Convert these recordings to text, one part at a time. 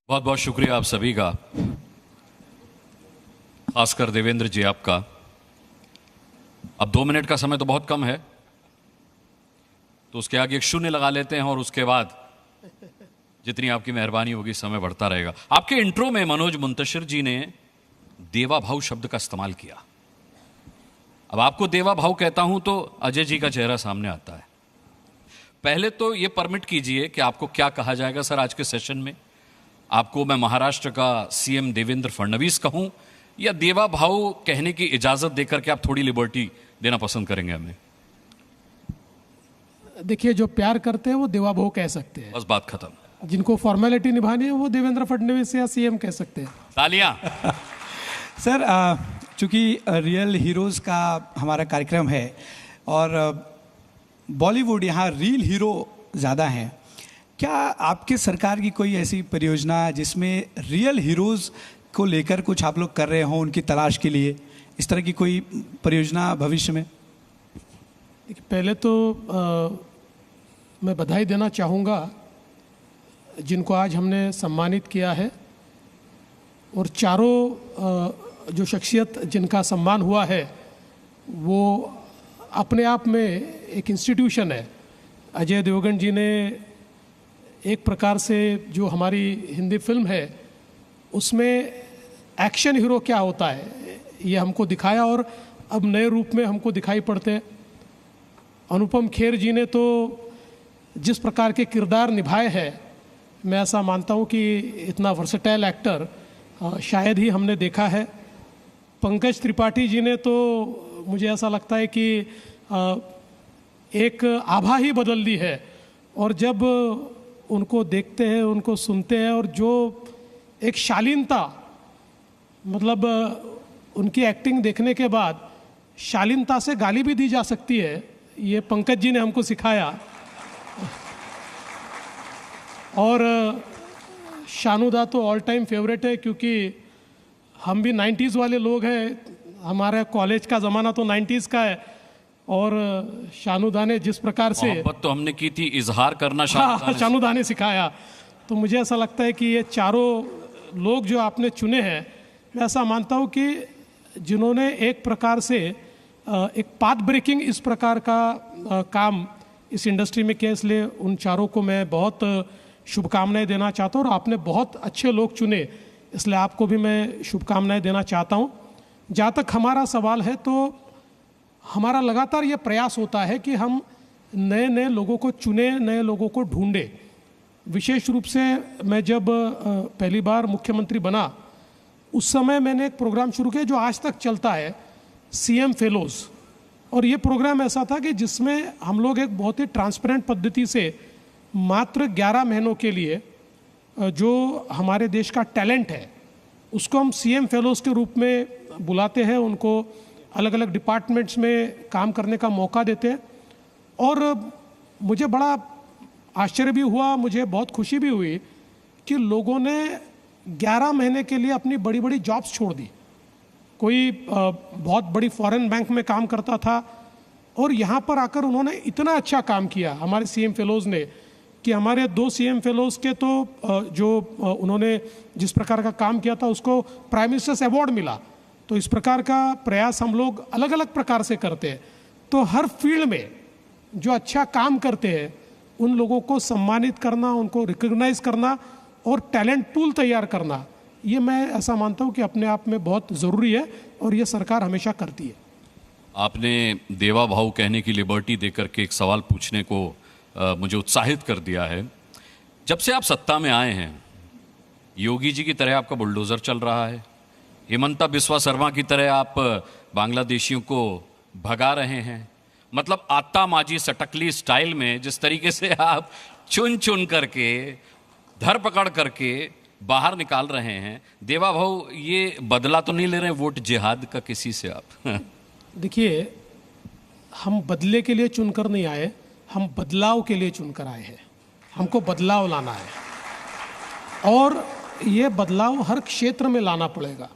बहुत बहुत शुक्रिया आप सभी का, खासकर देवेंद्र जी आपका। अब 2 मिनट का समय तो बहुत कम है, तो उसके आगे एक शून्य लगा लेते हैं और उसके बाद जितनी आपकी मेहरबानी होगी समय बढ़ता रहेगा। आपके इंट्रो में मनोज मुंतशिर जी ने देवा भाव शब्द का इस्तेमाल किया। अब आपको देवा भाव कहता हूं तो अजय जी का चेहरा सामने आता है। पहले तो यह परमिट कीजिए कि आपको क्या कहा जाएगा सर आज के सेशन में। आपको मैं महाराष्ट्र का सीएम देवेंद्र फडणवीस कहूं या देवा भाव कहने की इजाजत देकर के आप थोड़ी लिबर्टी देना पसंद करेंगे हमें? देखिए, जो प्यार करते हैं वो देवा भाव कह सकते हैं, बस बात खत्म। जिनको फॉर्मेलिटी निभानी है वो देवेंद्र फडणवीस या सीएम कह सकते हैं। तालियां। सर, चूंकि रियल हीरोज़ का हमारा कार्यक्रम है और बॉलीवुड यहाँ रियल हीरो ज़्यादा हैं, क्या आपके सरकार की कोई ऐसी परियोजना जिसमें रियल हीरोज़ को लेकर कुछ आप लोग कर रहे हों उनकी तलाश के लिए, इस तरह की कोई परियोजना भविष्य में? पहले तो मैं बधाई देना चाहूँगा जिनको आज हमने सम्मानित किया है, और चारों जो शख्सियत जिनका सम्मान हुआ है वो अपने आप में एक इंस्टीट्यूशन है। अजय देवगन जी ने एक प्रकार से जो हमारी हिंदी फिल्म है उसमें एक्शन हीरो क्या होता है ये हमको दिखाया और अब नए रूप में हमको दिखाई पड़ते हैं। अनुपम खेर जी ने तो जिस प्रकार के किरदार निभाए हैं, मैं ऐसा मानता हूँ कि इतना वर्सेटाइल एक्टर शायद ही हमने देखा है। पंकज त्रिपाठी जी ने तो मुझे ऐसा लगता है कि एक आभा ही बदल दी है, और जब उनको देखते हैं, उनको सुनते हैं, और जो एक शालीनता, मतलब उनकी एक्टिंग देखने के बाद शालीनता से गाली भी दी जा सकती है, ये पंकज जी ने हमको सिखाया। और शानुदा तो ऑल टाइम फेवरेट है, क्योंकि हम भी 90s वाले लोग हैं, हमारा कॉलेज का ज़माना तो 90s का है, और शानुदा ने जिस प्रकार से मोहब्बत तो हमने की थी, इजहार करना शानुदा ने सिखाया। तो मुझे ऐसा लगता है कि ये चारों लोग जो आपने चुने हैं, मैं ऐसा मानता हूँ कि जिन्होंने एक प्रकार से एक पाथ ब्रेकिंग इस प्रकार का काम इस इंडस्ट्री में किया, इसलिए उन चारों को मैं बहुत शुभकामनाएं देना चाहता हूँ। और आपने बहुत अच्छे लोग चुने, इसलिए आपको भी मैं शुभकामनाएं देना चाहता हूँ। जहाँ तक हमारा सवाल है, तो हमारा लगातार ये प्रयास होता है कि हम नए नए लोगों को चुने, नए लोगों को ढूंढे। विशेष रूप से मैं जब पहली बार मुख्यमंत्री बना उस समय मैंने एक प्रोग्राम शुरू किया जो आज तक चलता है, सीएम फेलोज़। और ये प्रोग्राम ऐसा था कि जिसमें हम लोग एक बहुत ही ट्रांसपेरेंट पद्धति से मात्र 11 महीनों के लिए जो हमारे देश का टैलेंट है उसको हम सीएम फेलोज़ के रूप में बुलाते हैं, उनको अलग अलग डिपार्टमेंट्स में काम करने का मौका देते हैं। और मुझे बड़ा आश्चर्य भी हुआ, मुझे बहुत खुशी भी हुई कि लोगों ने 11 महीने के लिए अपनी बड़ी बड़ी जॉब्स छोड़ दी। कोई बहुत बड़ी फॉरेन बैंक में काम करता था और यहाँ पर आकर उन्होंने इतना अच्छा काम किया हमारे सीएम फेलोज़ ने, कि हमारे 2 सीएम फेलोज़ के तो जो उन्होंने जिस प्रकार का काम किया था उसको प्राइम मिनिस्टर्स अवार्ड मिला। तो इस प्रकार का प्रयास हम लोग अलग अलग प्रकार से करते हैं। तो हर फील्ड में जो अच्छा काम करते हैं उन लोगों को सम्मानित करना, उनको रिकॉग्नाइज करना और टैलेंट पूल तैयार करना, ये मैं ऐसा मानता हूँ कि अपने आप में बहुत ज़रूरी है और ये सरकार हमेशा करती है। आपने देवा भाव कहने की लिबर्टी देकर के एक सवाल पूछने को मुझे उत्साहित कर दिया है। जब से आप सत्ता में आए हैं, योगी जी की तरह आपका बुलडोज़र चल रहा है, हिमंता बिस्वा शर्मा की तरह आप बांग्लादेशियों को भगा रहे हैं। मतलब आत्ता माजी सटकली स्टाइल में जिस तरीके से आप चुन चुन करके, धर पकड़ करके बाहर निकाल रहे हैं, देवा भाव ये बदला तो नहीं ले रहे वोट जिहाद का किसी से आप? देखिए, हम बदले के लिए चुनकर नहीं आए, हम बदलाव के लिए चुनकर आए हैं। हमको बदलाव लाना है और ये बदलाव हर क्षेत्र में लाना पड़ेगा।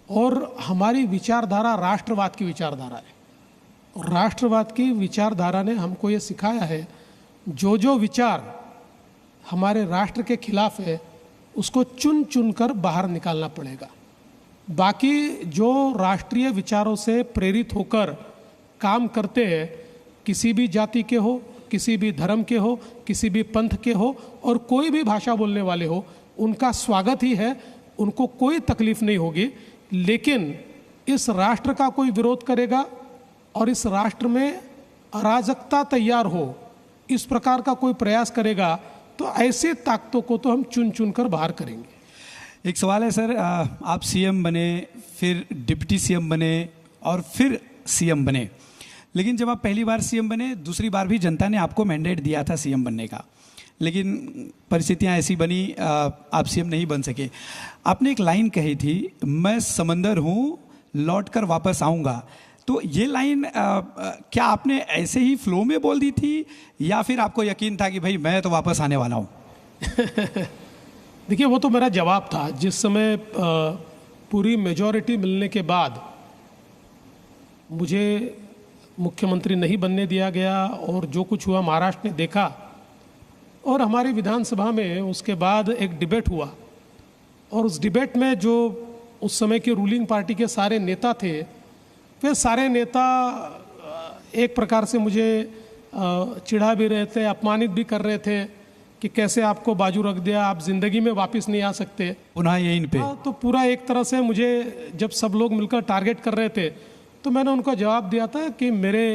और हमारी विचारधारा राष्ट्रवाद की विचारधारा है, और राष्ट्रवाद की विचारधारा ने हमको ये सिखाया है जो विचार हमारे राष्ट्र के खिलाफ है उसको चुन चुन कर बाहर निकालना पड़ेगा। बाकी जो राष्ट्रीय विचारों से प्रेरित होकर काम करते हैं, किसी भी जाति के हो, किसी भी धर्म के हो, किसी भी पंथ के हो और कोई भी भाषा बोलने वाले हो, उनका स्वागत ही है, उनको कोई तकलीफ नहीं होगी। लेकिन इस राष्ट्र का कोई विरोध करेगा और इस राष्ट्र में अराजकता तैयार हो, इस प्रकार का कोई प्रयास करेगा, तो ऐसे ताकतों को तो हम चुन चुन कर बाहर करेंगे। एक सवाल है सर, आप सीएम बने, फिर डिप्टी सीएम बने और फिर सीएम बने, लेकिन जब आप पहली बार सीएम बने, दूसरी बार भी जनता ने आपको मैंडेट दिया था सीएम बनने का, लेकिन परिस्थितियां ऐसी बनी, आप सीएम नहीं बन सके। आपने एक लाइन कही थी, मैं समंदर हूँ लौट कर वापस आऊँगा। तो ये लाइन क्या आपने ऐसे ही फ्लो में बोल दी थी या फिर आपको यकीन था कि भाई मैं तो वापस आने वाला हूँ? देखिए, वो तो मेरा जवाब था। जिस समय पूरी मेजॉरिटी मिलने के बाद मुझे मुख्यमंत्री नहीं बनने दिया गया और जो कुछ हुआ महाराष्ट्र ने देखा, और हमारी विधानसभा में उसके बाद एक डिबेट हुआ, और उस डिबेट में जो उस समय की रूलिंग पार्टी के सारे नेता थे, वे सारे नेता एक प्रकार से मुझे चिढ़ा भी रहे थे, अपमानित भी कर रहे थे कि कैसे आपको बाजू रख दिया, आप जिंदगी में वापस नहीं आ सकते, पुनः ये इन पे। तो पूरा एक तरह से मुझे जब सब लोग मिलकर टारगेट कर रहे थे, तो मैंने उनको जवाब दिया था कि मेरे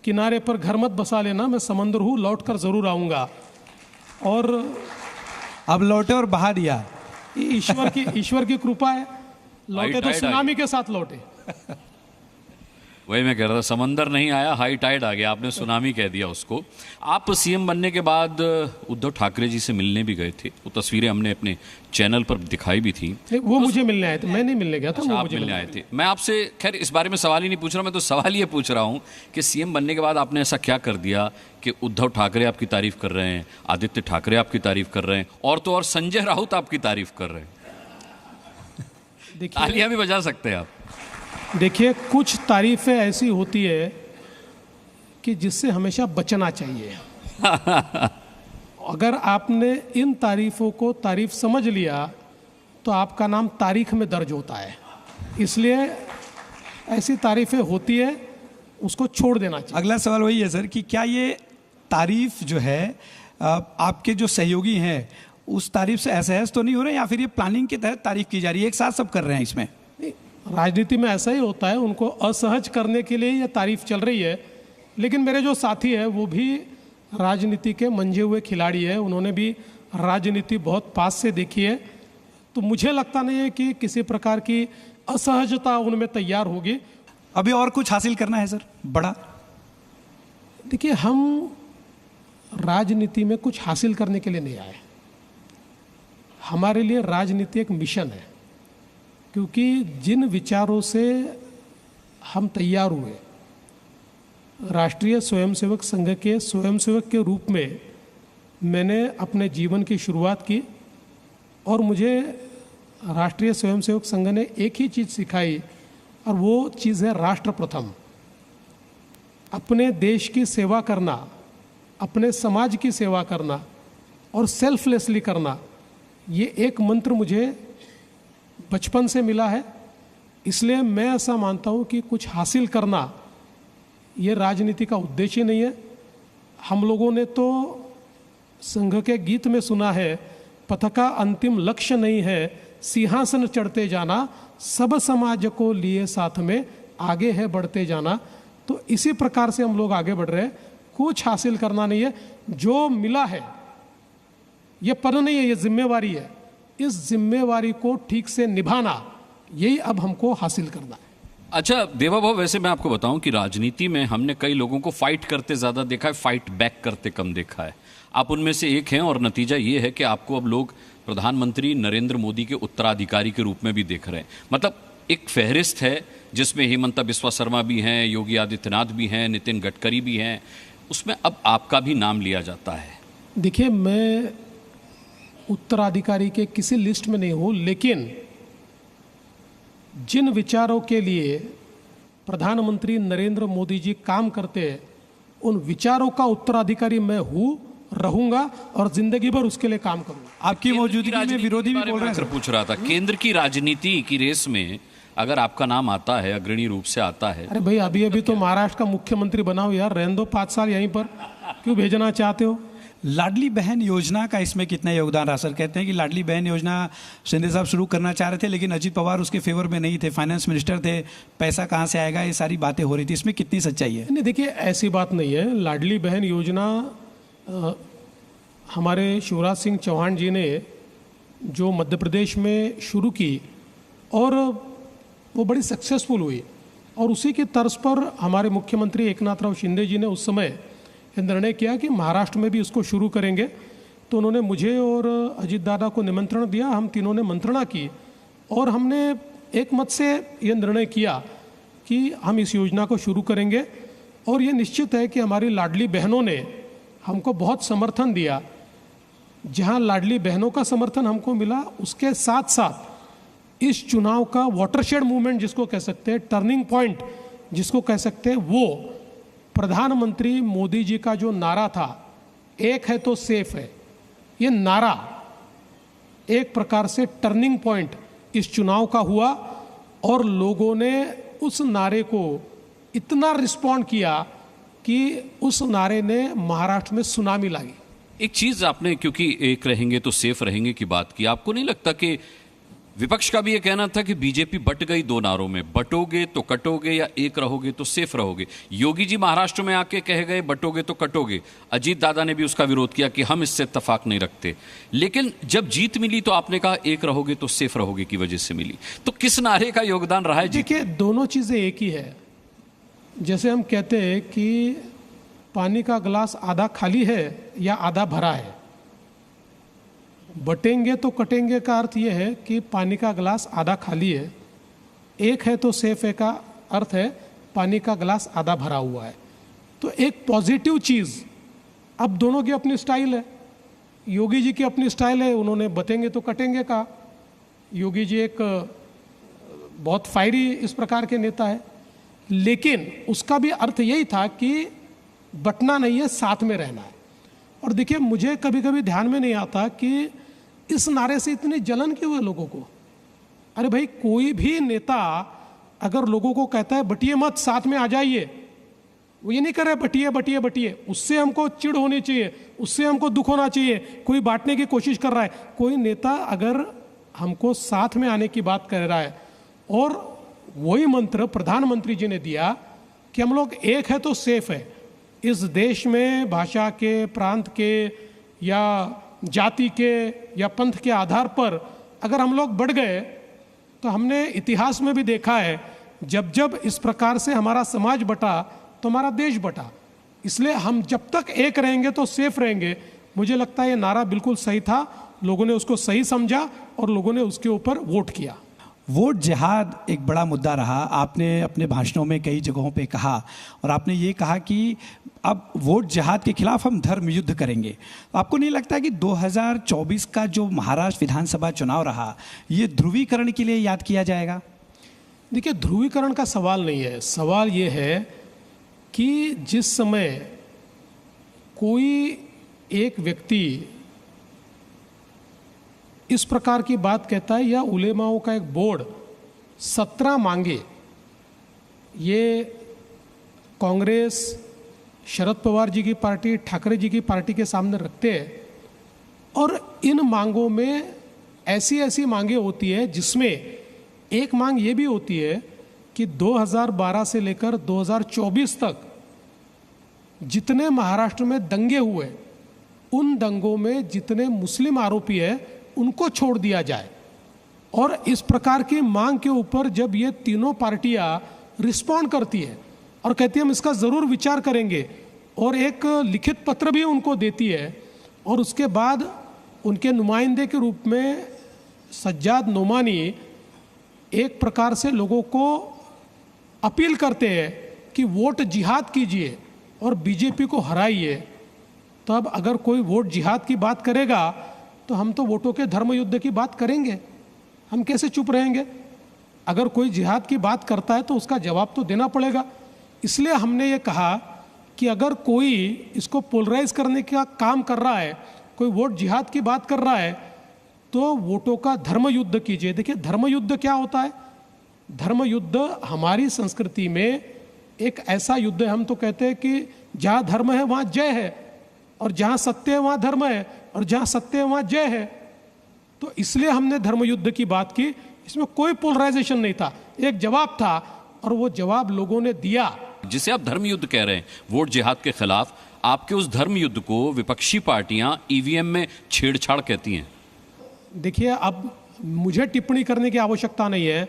किनारे पर घर मत बसा लेना, मैं समंदर हूँ, लौट कर ज़रूर आऊँगा। और अब लौटे और बहा दिया। ईश्वर की कृपा है, लौटे तो सुनामी के साथ लौटे। वही मैं कह रहा था, समंदर नहीं आया, हाई टाइड आ गया, आपने सुनामी कह दिया उसको। आप सीएम बनने के बाद उद्धव ठाकरे जी से मिलने भी गए थे, वो तस्वीरें हमने अपने चैनल पर दिखाई भी थी। वो मुझे मिलने आए थे, मैं नहीं मिलने गया था। अच्छा, आप मिलने आए थे। मैं आपसे खैर इस बारे में सवाल ही नहीं पूछ रहा, मैं तो सवाल ये पूछ रहा हूँ कि सीएम बनने के बाद आपने ऐसा क्या कर दिया कि उद्धव ठाकरे आपकी तारीफ कर रहे हैं, आदित्य ठाकरे आपकी तारीफ कर रहे हैं, और तो और संजय राउत आपकी तारीफ कर रहे हैं। तालियां भी बजा सकते हैं आप। देखिए, कुछ तारीफें ऐसी होती है कि जिससे हमेशा बचना चाहिए। अगर आपने इन तारीफों को तारीफ समझ लिया तो आपका नाम तारीख में दर्ज होता है। इसलिए ऐसी तारीफें होती है, उसको छोड़ देना चाहिए। अगला सवाल वही है सर कि क्या ये तारीफ जो है, आपके जो सहयोगी हैं उस तारीफ से असहज तो नहीं हो रहे, या फिर ये प्लानिंग के तहत तारीफ की जा रही है, एक साथ सब कर रहे हैं इसमें? राजनीति में ऐसा ही होता है, उनको असहज करने के लिए ये तारीफ चल रही है। लेकिन मेरे जो साथी हैं वो भी राजनीति के मंझे हुए खिलाड़ी है, उन्होंने भी राजनीति बहुत पास से देखी है, तो मुझे लगता नहीं है कि किसी प्रकार की असहजता उनमें तैयार होगी। अभी और कुछ हासिल करना है सर बड़ा? देखिए, हम राजनीति में कुछ हासिल करने के लिए नहीं आए, हमारे लिए राजनीति एक मिशन है। क्योंकि जिन विचारों से हम तैयार हुए, राष्ट्रीय स्वयंसेवक संघ के स्वयंसेवक के रूप में मैंने अपने जीवन की शुरुआत की, और मुझे राष्ट्रीय स्वयंसेवक संघ ने एक ही चीज़ सिखाई, और वो चीज़ है राष्ट्र प्रथम। अपने देश की सेवा करना, अपने समाज की सेवा करना और सेल्फलेसली करना, ये एक मंत्र मुझे बचपन से मिला है। इसलिए मैं ऐसा मानता हूँ कि कुछ हासिल करना ये राजनीति का उद्देश्य नहीं है। हम लोगों ने तो संघ के गीत में सुना है, पथ का अंतिम लक्ष्य नहीं है सिंहासन चढ़ते जाना, सब समाज को लिए साथ में आगे है बढ़ते जाना। तो इसी प्रकार से हम लोग आगे बढ़ रहे हैं, कुछ हासिल करना नहीं है। जो मिला है ये पद नहीं है, ये जिम्मेवारी है। इस जिम्मेवारी को ठीक से निभाना, यही अब हमको हासिल करना है। अच्छा देवा भाव, वैसे मैं आपको बताऊं कि राजनीति में हमने कई लोगों को फाइट करते ज़्यादा देखा है, फाइट बैक करते कम देखा है। आप उनमें से एक हैं, और नतीजा ये है कि आपको अब लोग प्रधानमंत्री नरेंद्र मोदी के उत्तराधिकारी के रूप में भी देख रहे हैं। मतलब एक फहरिस्त है जिसमें हेमंता बिस्वा शर्मा भी हैं, योगी आदित्यनाथ भी हैं, नितिन गडकरी भी हैं, उसमें अब आपका भी नाम लिया जाता है। देखिए, मैं उत्तराधिकारी के किसी लिस्ट में नहीं हूँ, लेकिन जिन विचारों के लिए प्रधानमंत्री नरेंद्र मोदी जी काम करते हैं, उन विचारों का उत्तराधिकारी मैं हूँ रहूंगा और जिंदगी भर उसके लिए काम करूंगा। आपकी मौजूदगी में राजनीति विरोधी के भी बारे बोल में रहे हैं मैं सर। पूछ रहा था, केंद्र की राजनीति की रेस में अगर आपका नाम आता है, अग्रणी रूप से आता है, अरे भाई अभी अभी तो महाराष्ट्र का मुख्यमंत्री बनाओ यार, रहने दो 5 साल यहीं पर, क्यों भेजना चाहते हो? लाडली बहन योजना का इसमें कितना योगदान रहा सर? कहते हैं कि लाडली बहन योजना शिंदे साहब शुरू करना चाह रहे थे, लेकिन अजीत पवार उसके फेवर में नहीं थे, फाइनेंस मिनिस्टर थे, पैसा कहाँ से आएगा, ये सारी बातें हो रही थी, इसमें कितनी सच्चाई है? नहीं देखिए, ऐसी बात नहीं है। लाडली बहन योजना हमारे शिवराज सिंह चौहान जी ने जो मध्य प्रदेश में शुरू की और वो बड़ी सक्सेसफुल हुई, और उसी की तर्ज पर हमारे मुख्यमंत्री एकनाथ शिंदे जी ने उस समय निर्णय किया कि महाराष्ट्र में भी इसको शुरू करेंगे। तो उन्होंने मुझे और अजीत दादा को निमंत्रण दिया, हम तीनों ने मंत्रणा की और हमने एक मत से ये निर्णय किया कि हम इस योजना को शुरू करेंगे। और ये निश्चित है कि हमारी लाडली बहनों ने हमको बहुत समर्थन दिया। जहाँ लाडली बहनों का समर्थन हमको मिला, उसके साथ साथ इस चुनाव का वाटरशेड मूवमेंट जिसको कह सकते हैं, टर्निंग पॉइंट जिसको कह सकते हैं, वो प्रधानमंत्री मोदी जी का जो नारा था, एक है तो सेफ है, ये नारा एक प्रकार से टर्निंग पॉइंट इस चुनाव का हुआ और लोगों ने उस नारे को इतना रिस्पॉन्ड किया कि उस नारे ने महाराष्ट्र में सुनामी लाई। एक चीज आपने, क्योंकि एक रहेंगे तो सेफ रहेंगे की बात की, आपको नहीं लगता कि विपक्ष का भी ये कहना था कि बीजेपी बट गई दो नारों में, बटोगे तो कटोगे या एक रहोगे तो सेफ रहोगे? योगी जी महाराष्ट्र में आके कह गए बटोगे तो कटोगे, अजीत दादा ने भी उसका विरोध किया कि हम इससे इत्तेफाक नहीं रखते, लेकिन जब जीत मिली तो आपने कहा एक रहोगे तो सेफ रहोगे की वजह से मिली। तो किस नारे का योगदान रहा है? देखिए, दोनों चीजें एक ही है। जैसे हम कहते हैं कि पानी का गिलास आधा खाली है या आधा भरा है, बटेंगे तो कटेंगे का अर्थ यह है कि पानी का गिलास आधा खाली है, एक है तो सेफ है का अर्थ है पानी का गिलास आधा भरा हुआ है। तो एक पॉजिटिव चीज़, अब दोनों की अपनी स्टाइल है। योगी जी की अपनी स्टाइल है, उन्होंने बटेंगे तो कटेंगे कहा। योगी जी एक बहुत फायरी इस प्रकार के नेता है, लेकिन उसका भी अर्थ यही था कि बटना नहीं है, साथ में रहना है। और देखिए, मुझे कभी कभी ध्यान में नहीं आता कि इस नारे से इतनी जलन क्यों है लोगों को। अरे भाई, कोई भी नेता अगर लोगों को कहता है बटिए मत, साथ में आ जाइए, वो ये नहीं कर रहे बटिए बटिए बटिए, उससे हमको चिढ़ होनी चाहिए, उससे हमको दुख होना चाहिए। कोई बांटने की कोशिश कर रहा है, कोई नेता अगर हमको साथ में आने की बात कर रहा है, और वही मंत्र प्रधानमंत्री जी ने दिया कि हम लोग एक है तो सेफ है। इस देश में भाषा के, प्रांत के या जाति के या पंथ के आधार पर अगर हम लोग बढ़ गए, तो हमने इतिहास में भी देखा है, जब जब इस प्रकार से हमारा समाज बटा तो हमारा देश बटा। इसलिए हम जब तक एक रहेंगे तो सेफ रहेंगे। मुझे लगता है ये नारा बिल्कुल सही था, लोगों ने उसको सही समझा और लोगों ने उसके ऊपर वोट किया। वोट जिहाद एक बड़ा मुद्दा रहा। आपने अपने भाषणों में कई जगहों पे कहा, और आपने ये कहा कि अब वोट जिहाद के खिलाफ हम धर्म युद्ध करेंगे। तो आपको नहीं लगता कि 2024 का जो महाराष्ट्र विधानसभा चुनाव रहा, ये ध्रुवीकरण के लिए याद किया जाएगा? देखिए, ध्रुवीकरण का सवाल नहीं है। सवाल ये है कि जिस समय कोई एक व्यक्ति इस प्रकार की बात कहता है, या उलेमाओं का एक बोर्ड 17 मांगे ये कांग्रेस, शरद पवार जी की पार्टी, ठाकरे जी की पार्टी के सामने रखते हैं, और इन मांगों में ऐसी ऐसी मांगे होती है जिसमें एक मांग ये भी होती है कि 2012 से लेकर 2024 तक जितने महाराष्ट्र में दंगे हुए, उन दंगों में जितने मुस्लिम आरोपी हैं उनको छोड़ दिया जाए। और इस प्रकार की मांग के ऊपर जब ये तीनों पार्टियां रिस्पॉन्ड करती है और कहती है हम इसका ज़रूर विचार करेंगे, और एक लिखित पत्र भी उनको देती है, और उसके बाद उनके नुमाइंदे के रूप में सज्जाद नोमानी एक प्रकार से लोगों को अपील करते हैं कि वोट जिहाद कीजिए और बीजेपी को हराइए। तो अब अगर कोई वोट जिहाद की बात करेगा तो हम तो वोटों के धर्म युद्ध की बात करेंगे, हम कैसे चुप रहेंगे? अगर कोई जिहाद की बात करता है तो उसका जवाब तो देना पड़ेगा। इसलिए हमने ये कहा कि अगर कोई इसको पोलराइज करने का काम कर रहा है, कोई वोट जिहाद की बात कर रहा है, तो वोटों का धर्म युद्ध कीजिए। देखिए धर्म युद्ध क्या होता है? धर्म युद्ध हमारी संस्कृति में एक ऐसा युद्ध है, हम तो कहते हैं कि जहाँ धर्म है वहाँ जय है, और जहाँ सत्य है वहाँ धर्म है, और जहाँ सत्य है वहाँ जय है। तो इसलिए हमने धर्म युद्ध की बात की। इसमें कोई पोलराइजेशन नहीं था, एक जवाब था, और वो जवाब लोगों ने दिया। जिसे आप धर्म युद्ध कह रहे हैं, वोट जिहाद के खिलाफ, आपके उस धर्म युद्ध को विपक्षी पार्टियां ईवीएम में छेड़छाड़ कहती हैं। देखिए अब मुझे टिप्पणी करने की आवश्यकता नहीं है।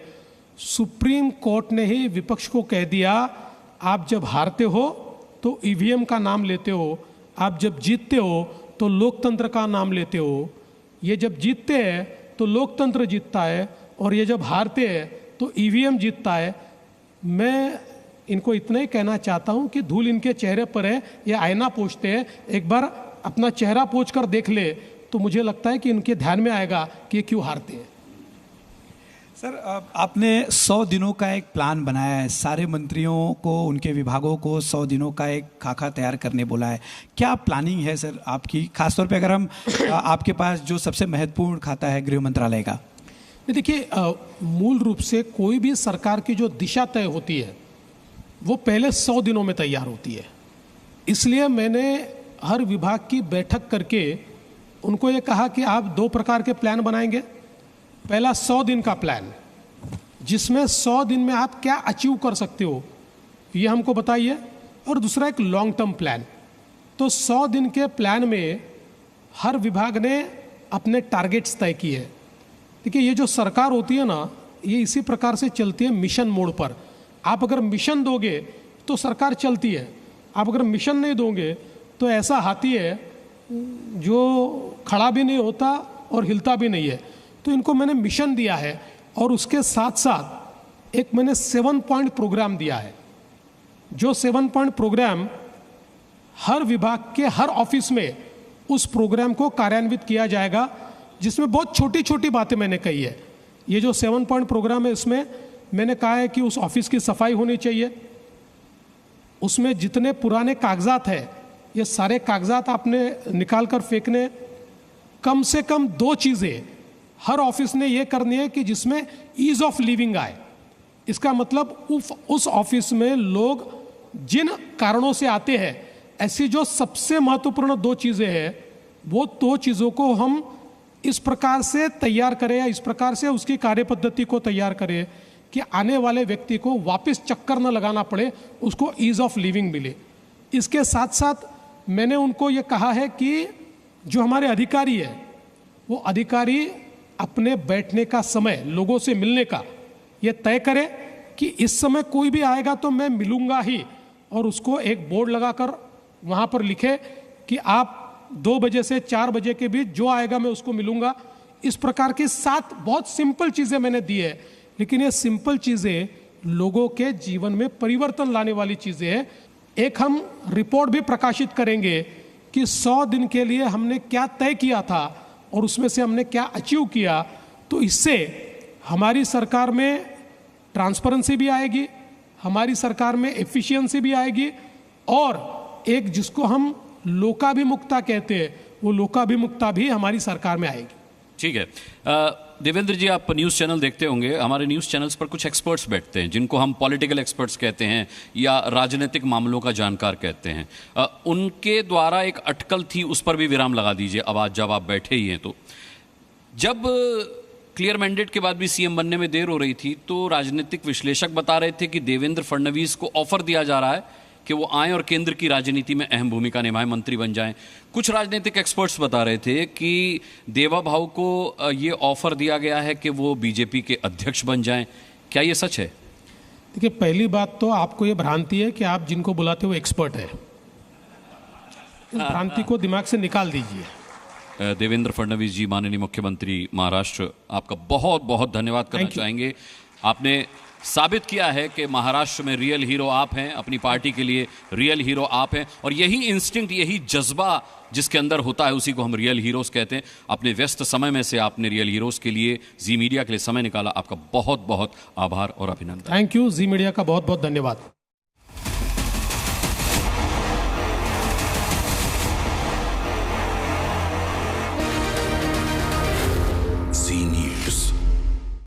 सुप्रीम कोर्ट ने ही विपक्ष को कह दिया, आप जब हारते हो तो ईवीएम का नाम लेते हो, आप जब जीतते हो तो लोकतंत्र का नाम लेते हो। ये जब जीतते हैं तो लोकतंत्र जीतता है, और ये जब हारते हैं तो ईवीएम जीतता है। मैं इनको इतना ही कहना चाहता हूं कि धूल इनके चेहरे पर है, ये आईना पोंछते हैं, एक बार अपना चेहरा पोंछ कर देख ले तो मुझे लगता है कि इनके ध्यान में आएगा कि ये क्यों हारते हैं। सर आपने 100 दिनों का एक प्लान बनाया है, सारे मंत्रियों को, उनके विभागों को 100 दिनों का एक खाका तैयार करने बोला है। क्या प्लानिंग है सर आपकी, खासतौर पे अगर हम आपके पास जो सबसे महत्वपूर्ण खाता है गृह मंत्रालय का? देखिए मूल रूप से कोई भी सरकार की जो दिशा तय होती है वो पहले 100 दिनों में तैयार होती है। इसलिए मैंने हर विभाग की बैठक करके उनको ये कहा कि आप 2 प्रकार के प्लान बनाएंगे। पहला 100 दिन का प्लान, जिसमें 100 दिन में आप क्या अचीव कर सकते हो ये हमको बताइए, और दूसरा एक लॉन्ग टर्म प्लान। तो 100 दिन के प्लान में हर विभाग ने अपने टारगेट्स तय किए हैं। देखिए ये जो सरकार होती है ना, ये इसी प्रकार से चलती है मिशन मोड पर। आप अगर मिशन दोगे तो सरकार चलती है, आप अगर मिशन नहीं दोगे तो ऐसा हाथी है जो खड़ा भी नहीं होता और हिलता भी नहीं है। तो इनको मैंने मिशन दिया है, और उसके साथ साथ एक मैंने 7 पॉइंट प्रोग्राम दिया है। जो 7 पॉइंट प्रोग्राम हर विभाग के हर ऑफिस में उस प्रोग्राम को कार्यान्वित किया जाएगा, जिसमें बहुत छोटी छोटी बातें मैंने कही है। ये जो 7 पॉइंट प्रोग्राम है, इसमें मैंने कहा है कि उस ऑफिस की सफाई होनी चाहिए, उसमें जितने पुराने कागजात हैं ये सारे कागजात आपने निकाल कर फेंकने। कम से कम 2 चीज़ें हर ऑफिस ने ये करनी है कि जिसमें ईज ऑफ लिविंग आए। इसका मतलब उस ऑफिस में लोग जिन कारणों से आते हैं, ऐसी जो सबसे महत्वपूर्ण 2 चीज़ें हैं, वो 2 चीज़ों को हम इस प्रकार से तैयार करें, या इस प्रकार से उसकी कार्यपद्धति को तैयार करें कि आने वाले व्यक्ति को वापस चक्कर न लगाना पड़े, उसको ईज ऑफ लिविंग मिले। इसके साथ साथ मैंने उनको ये कहा है कि जो हमारे अधिकारी है, वो अधिकारी अपने बैठने का समय, लोगों से मिलने का, ये तय करे कि इस समय कोई भी आएगा तो मैं मिलूंगा ही, और उसको एक बोर्ड लगाकर वहाँ पर लिखे कि आप 2 बजे से 4 बजे के बीच जो आएगा मैं उसको मिलूंगा। इस प्रकार की 7 बहुत सिंपल चीज़ें मैंने दी है, लेकिन ये सिंपल चीज़ें लोगों के जीवन में परिवर्तन लाने वाली चीज़ें हैं। एक हम रिपोर्ट भी प्रकाशित करेंगे कि 100 दिन के लिए हमने क्या तय किया था और उसमें से हमने क्या अचीव किया। तो इससे हमारी सरकार में ट्रांसपेरेंसी भी आएगी, हमारी सरकार में एफिशिएंसी भी आएगी, और एक जिसको हम लोकाभिमुखता कहते हैं, वो लोकाभिमुखता भी हमारी सरकार में आएगी। ठीक है। देवेंद्र जी, आप न्यूज़ चैनल देखते होंगे। हमारे न्यूज़ चैनल्स पर कुछ एक्सपर्ट्स बैठते हैं जिनको हम पॉलिटिकल एक्सपर्ट्स कहते हैं या राजनीतिक मामलों का जानकार कहते हैं। उनके द्वारा एक अटकल थी, उस पर भी विराम लगा दीजिए अब आज जब आप बैठे ही हैं। तो जब क्लियर मैंडेट के बाद भी सीएम बनने में देर हो रही थी, तो राजनीतिक विश्लेषक बता रहे थे कि देवेंद्र फडणवीस को ऑफर दिया जा रहा है कि वो आए और केंद्र की राजनीति में अहम भूमिका निभाएं, मंत्री बन जाएं। कुछ राजनीतिक एक्सपर्ट्स बता रहे थे कि देवा भाऊ को ये ऑफर दिया गया है कि वो बीजेपी के अध्यक्ष बन जाएं। क्या ये सच है? देखिए, पहली बात तो आपको ये भ्रांति है कि आप जिनको बुलाते हो एक्सपर्ट है। इस भ्रांति को दिमाग से निकाल दीजिए। देवेंद्र फडणवीस जी, माननीय मुख्यमंत्री महाराष्ट्र, आपका बहुत बहुत धन्यवाद करना चाहेंगे। आपने साबित किया है कि महाराष्ट्र में रियल हीरो आप हैं, अपनी पार्टी के लिए रियल हीरो आप हैं, और यही इंस्टिंक्ट, यही जज्बा जिसके अंदर होता है, उसी को हम रियल हीरोज कहते हैं। अपने व्यस्त समय में से आपने रियल हीरोज के लिए, जी मीडिया के लिए समय निकाला। आपका बहुत बहुत आभार और अभिनंदन। Thank you. जी मीडिया का बहुत बहुत धन्यवाद।